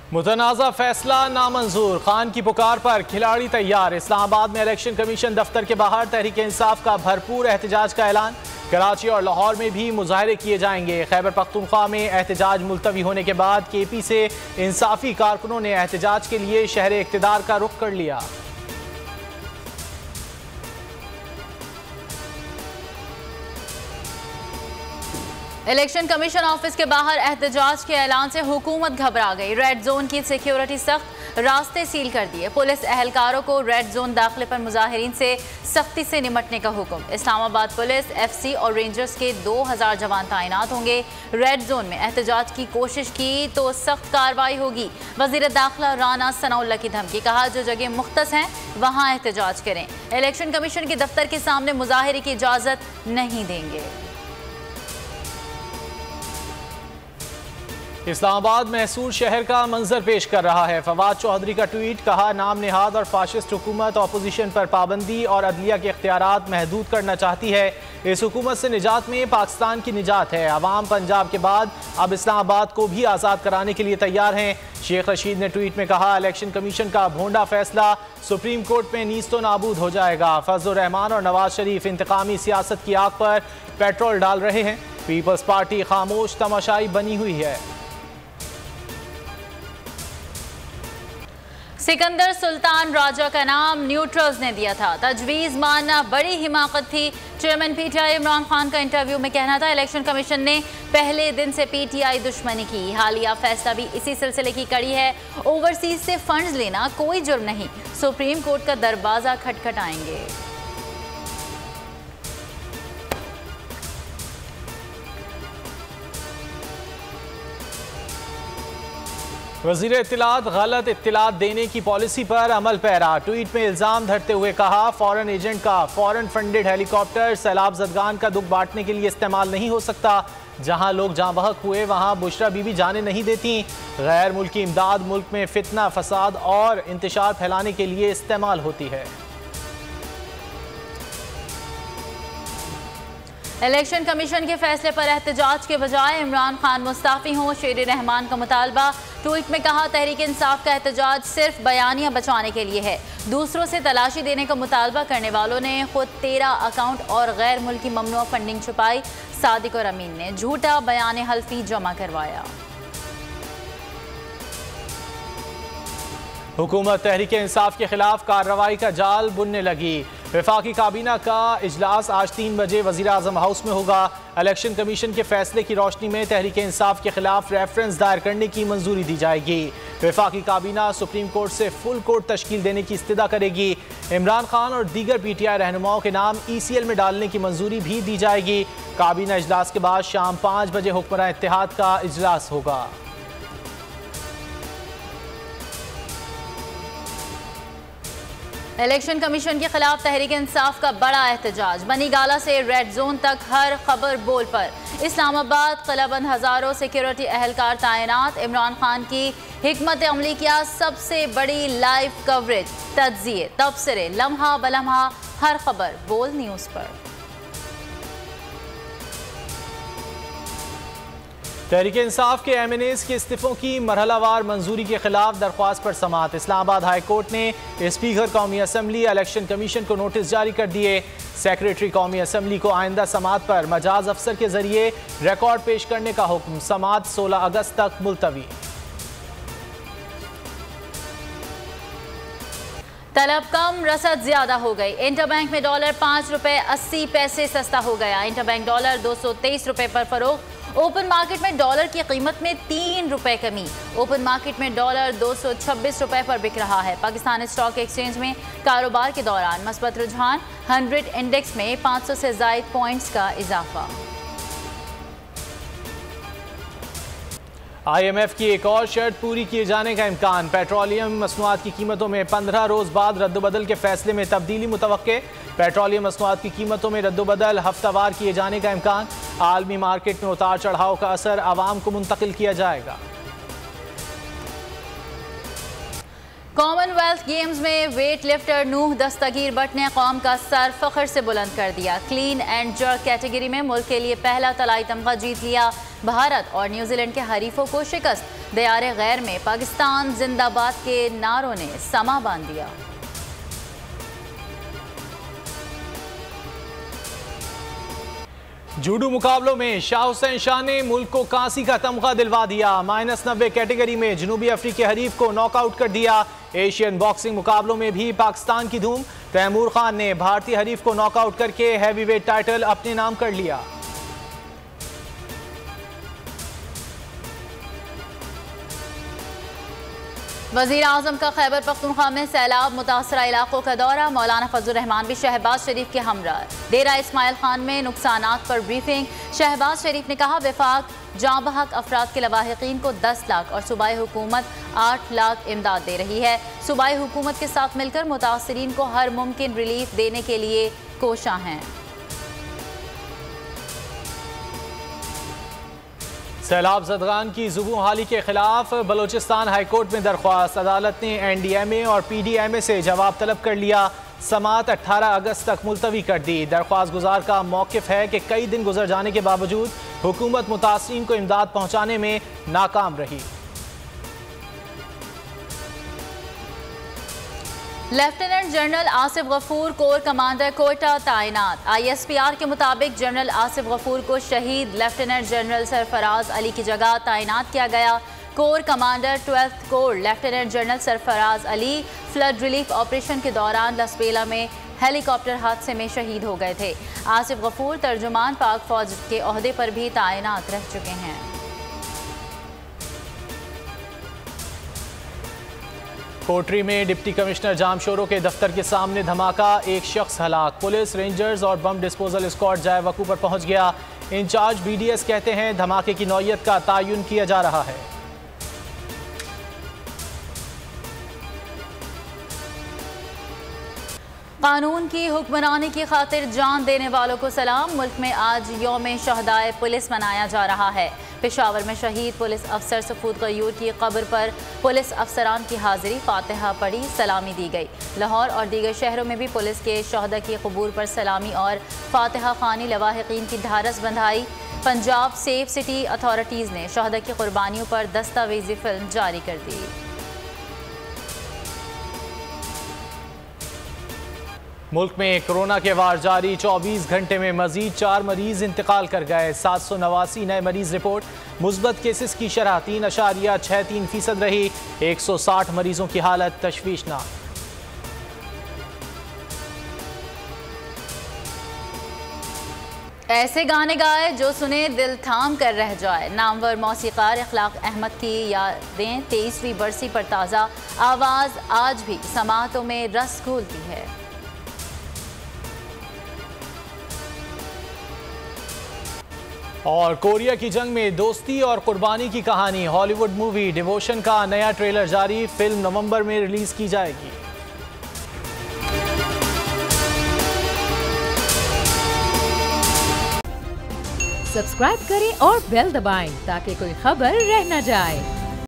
मुतनाज़ा फैसला नामंजूर, खान की पुकार पर खिलाड़ी तैयार। इस्लामाबाद में इलेक्शन कमीशन दफ्तर के बाहर तहरीक इंसाफ का भरपूर एहतजाज का ऐलान। कराची और लाहौर में भी मुजाहरे किए जाएंगे। खैबर पख्तूनख्वा में एहतजाज मुलतवी होने के बाद KP से इंसाफी कारकुनों ने एहतजाज के लिए शहर इक़्तिदार का रुख कर लिया। इलेक्शन कमीशन ऑफिस के बाहर एहतजाज के ऐलान से हुकूमत घबरा गई। रेड जोन की सिक्योरिटी सख्त, रास्ते सील कर दिए। पुलिस एहलकारों को रेड जोन दाखिले पर मुजाहिरीन से सख्ती से निपटने का हुक्म। इस्लामाबाद पुलिस, FC और रेंजर्स के 2000 जवान तैनात होंगे। रेड जोन में एहतजाज की कोशिश की तो सख्त कार्रवाई होगी। वज़ीर दाखिला राना सनाउल्लाह की धमकी, कहा जो जगह मुख्तस हैं वहाँ एहतजाज करें। इलेक्शन कमीशन के दफ्तर के सामने मुजाहरे की इजाज़त नहीं देंगे। इस्लामाबाद महसूर शहर का मंजर पेश कर रहा है। फवाद चौधरी का ट्वीट, कहा नाम निहाद और फाशिस्ट हुकूमत अपोजिशन पर पाबंदी और अदलिया के इख्तियारात महदूद करना चाहती है। इस हुकूमत से निजात में पाकिस्तान की निजात है। अवाम पंजाब के बाद अब इस्लामाबाद को भी आज़ाद कराने के लिए तैयार हैं। शेख रशीद ने ट्वीट में कहा इलेक्शन कमीशन का भोंडा फैसला सुप्रीम कोर्ट में नीस्तो नाबूद हो जाएगा। फजलुर रहमान और नवाज शरीफ इंतकामी सियासत की आग पर पेट्रोल डाल रहे हैं। पीपल्स पार्टी खामोश तमाशाई बनी हुई है। सिकंदर सुल्तान राजा का नाम न्यूट्रल्स ने दिया था। तजवीज़ मानना बड़ी हिमाकत थी। चेयरमैन PTI इमरान खान का इंटरव्यू में कहना था इलेक्शन कमीशन ने पहले दिन से PTI दुश्मनी की। हालिया फैसला भी इसी सिलसिले की कड़ी है। ओवरसीज से फंड्स लेना कोई जुर्म नहीं, सुप्रीम कोर्ट का दरवाजा खटखटाएंगे। वज़ीर इत्तिलात गलत इत्तिलात देने की पॉलिसी पर अमल पैरा। ट्वीट में इल्ज़ाम धरते हुए कहा फॉरेन एजेंट का फॉरेन फंडेड हेलीकॉप्टर सैलाब ज़दगान का दुख बांटने के लिए इस्तेमाल नहीं हो सकता। जहां लोग जाँ बहक हुए वहां बुशरा बीबी जाने नहीं देती। गैर मुल्की इमदाद मुल्क में फितना, फसाद और इंतशार फैलाने के लिए इस्तेमाल होती है। इलेक्शन कमीशन के फैसले पर एहतजाज के बजाय इमरान खान मुस्ताफ़ी हों, शेर रहमान का मुतालबा। ट्वीट में कहा तहरीक इंसाफ का एहतजाज सिर्फ बयानियां बचाने के लिए है। दूसरों से तलाशी देने का मुतालबा करने वालों ने खुद 13 अकाउंट और गैर मुल्की ममनुआ फंडिंग छुपाई। सादिक और अमीन ने झूठा बयान हल्फी जमा करवाया। हुकूमत तहरीक इंसाफ के खिलाफ कार्रवाई का जाल बुनने लगी। वफाकी काबीना का इजलास आज 3 बजे वज़ीर आज़म हाउस में होगा। इलेक्शन कमीशन के फैसले की रोशनी में तहरीक इंसाफ के खिलाफ रेफरेंस दायर करने की मंजूरी दी जाएगी। वफाकी काबीना सुप्रीम कोर्ट से फुल कोर्ट तश्कील देने की इस्तदा करेगी। इमरान खान और दीगर PTI रहनुमाओं के नाम ECL में डालने की मंजूरी भी दी जाएगी। काबीना इजलास के बाद शाम 5 बजे हुक्मरान इत्तेहाद का इजलास होगा। इलेक्शन कमीशन के खिलाफ तहरीक इंसाफ का बड़ा एहतजाज। बनी गाला से रेड जोन तक हर खबर बोल पर। इस्लामाबाद क़िलाबंद हज़ारों सिक्योरिटी एहलकार तैनात। इमरान खान की हिकमत अमली किया सबसे बड़ी लाइव कवरेज। तज्ज़िये, तबसरे, लम्हा बलम्हा हर खबर बोल न्यूज़ पर। तहरीक इंसाफ के MNAs के इस्तीफों की मरहलावार मंजूरी के खिलाफ दरख्वास्त पर समाअत। इस्लामाबाद हाई कोर्ट ने स्पीकर कौमी असम्बली इलेक्शन कमीशन को नोटिस जारी कर दिए। सेक्रेटरी कौमी असम्बली को आइंदा समाअत पर मजाज अफसर के जरिए रिकॉर्ड पेश करने का हुक्म। समाअत 16 अगस्त तक मुलतवी। तलब कम, रसद ज्यादा हो गई। इंटरबैंक में डॉलर 5 रुपए 80 पैसे सस्ता हो गया। इंटरबैंक डॉलर 223 रुपए पर फरोख्त। ओपन मार्केट में डॉलर की कीमत में 3 रुपए कमी। ओपन मार्केट में डॉलर 226 रुपए पर बिक रहा है। पाकिस्तान स्टॉक एक्सचेंज में कारोबार के दौरान मस्बत रुझान। 100 इंडेक्स में 500 से ज़ायद पॉइंट्स का इजाफा। IMF की एक और शर्त पूरी किए जाने का इम्कान। पेट्रोलियम मसनूआत की कीमतों में 15 रोज़ बाद रद्दबदल के फैसले में तब्दीली मुतवक्के। पेट्रोलियम मसनूआत की कीमतों में रद्दबदल हफ्तावार किए जाने का इम्कान। आलमी मार्केट में उतार चढ़ाव का असर आवाम को मुंतकिल किया जाएगा। कॉमनवेल्थ गेम्स में वेट लिफ्टर नूह दस्तगीर भट्ट ने कौम का सर फख्र से बुलंद कर दिया। क्लीन एंड जर्क कैटेगरी में मुल्क के लिए पहला तलाई तमगा जीत लिया। भारत और न्यूजीलैंड के हरीफों को शिकस्त। दयारे गैर में पाकिस्तान जिंदाबाद के नारों ने समा बांध दिया। जूडो मुकाबलों में शाह हुसैन शाह ने मुल्क को कांसी का तमगा दिलवा दिया। -90 कैटेगरी में जनूबी अफ्रीकी हरीफ को नॉकआउट कर दिया। एशियन बॉक्सिंग मुकाबलों में भी पाकिस्तान की धूम। तैमूर खान ने भारतीय हरीफ को नॉकआउट करके हैवीवेट टाइटल अपने नाम कर लिया। वज़ीर आज़म का खैबर पख्तूनख्वा में सैलाब मुतासरा इलाकों का दौरा। मौलाना फजल रहमान भी शहबाज शरीफ के हमरा। डेरा इस्माइल खान में नुकसानात पर ब्रीफिंग। शहबाज शरीफ ने कहा वफाक जाँ बहक अफराद के लवाहिकीन को 10 लाख और सूबाई हुकूमत 8 लाख इमदाद दे रही है। सूबाई हुकूमत के साथ मिलकर मुतासरीन को हर मुमकिन रिलीफ देने के लिए कोशां हैं। सैलाब ज़दगान की ज़ुबून हाली के खिलाफ बलोचिस्तान हाईकोर्ट में दरख्वास्त। अदालत ने NDMA और PDMA से जवाब तलब कर लिया। समात 18 अगस्त तक मुलतवी कर दी। दरख्वास्त गुजार का मौक़िफ़ है कि कई दिन गुजर जाने के बावजूद हुकूमत मुतासरीन को इमदाद पहुँचाने में नाकाम रही। Lieutenant general Asif Ghafoor corps commander Quetta तैनात। ISPR के मुताबिक जनरल आसिफ गफूर को शहीद लेफ्टिनेंट जनरल सरफराज अली की जगह तैनात किया गया। Core commander 12th core lieutenant general Sarfaraz Ali flood relief operation के दौरान लसबेला में हेलीकॉप्टर हादसे में शहीद हो गए थे। आसिफ गफूर तर्जुमान पाक फौज के ओहदे पर भी तैनात रह चुके हैं। कोटरी में डिप्टी कमिश्नर जामशोरों के दफ्तर के सामने धमाका। एक शख्स हलाक। पुलिस, रेंजर्स और बम डिस्पोजल स्क्वाड जाए वकू पर पहुंच गया। इंचार्ज BDS कहते हैं धमाके की नौयत का तयन किया जा रहा है। कानून की हुक्मरानी की खातिर जान देने वालों को सलाम। मुल्क में आज यौम शहदाए पुलिस मनाया जा रहा है। पेशावर में शहीद पुलिस अफसर सफूद गयूर की कब्र पर पुलिस अफसरान की हाजिरी, फातिहा पढ़ी, सलामी दी गई। लाहौर और दीगर शहरों में भी पुलिस के शहदा की कबूर पर सलामी और फातिहा खानी लवाहिकीन की ढारस Badhaai. Punjab safe city authorities ने शहदा की कुर्बानियों पर दस्तावेजी फिल्म जारी कर दी। मुल्क में कोरोना के वार जारी। 24 घंटे में मजीद 4 मरीज इंतकाल कर गए। 789 नए मरीज रिपोर्ट। मुस्बत केसेस की शरह 3.63% रही। 160 मरीजों की हालत तशवीशनाक। ऐसे गाने गाए जो सुने दिल थाम कर रह जाए। नामवर मौसीकार इखलाक अहमद की यादें 23वीं बरसी पर ताज़ा। आवाज़ आज भी समातों में रस घोलती है। और कोरिया की जंग में दोस्ती और कुर्बानी की कहानी। हॉलीवुड मूवी डिवोशन का नया ट्रेलर जारी। फिल्म नवंबर में रिलीज की जाएगी। सब्सक्राइब करें और बेल दबाएं ताकि कोई खबर रह न जाए।